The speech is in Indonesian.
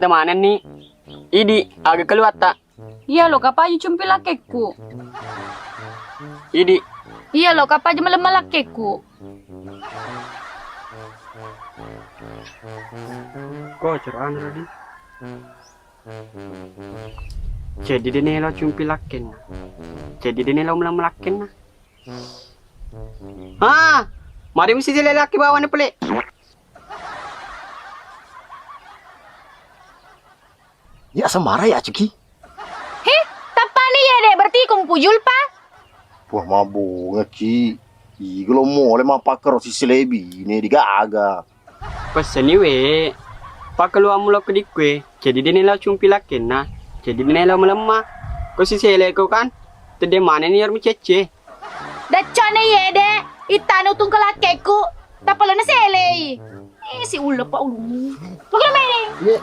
temanan nih. Idi agak keluar tak? Iya lo kapaji cumpi lakeku. Idi. Iya lo kapaji melemah lakeku. Kok ceran tadi? Jadi dene lo cumpi laken. Jadi dene lo melemah laken. Ah, mari mesti sila laki bawa ni pelik. Ya semara ya Ceki. Heh, tapani ya dek berarti kumpujul pa. Wah mabuk Ci. Ih kalau mau le mapakar si selebi ini digaga. Pesan ni we. Pak keluar mula ke dikwe. Jadi dene lo cumpi laken nah. Jadi dene lo melemah. Kau si sele kau kan? Tede mana ni orang cece? Dacane ya dek. Itanu tung kelakeku. Tapalo na sele. Si ulo pa ulo. Bagaimana ini? Iya.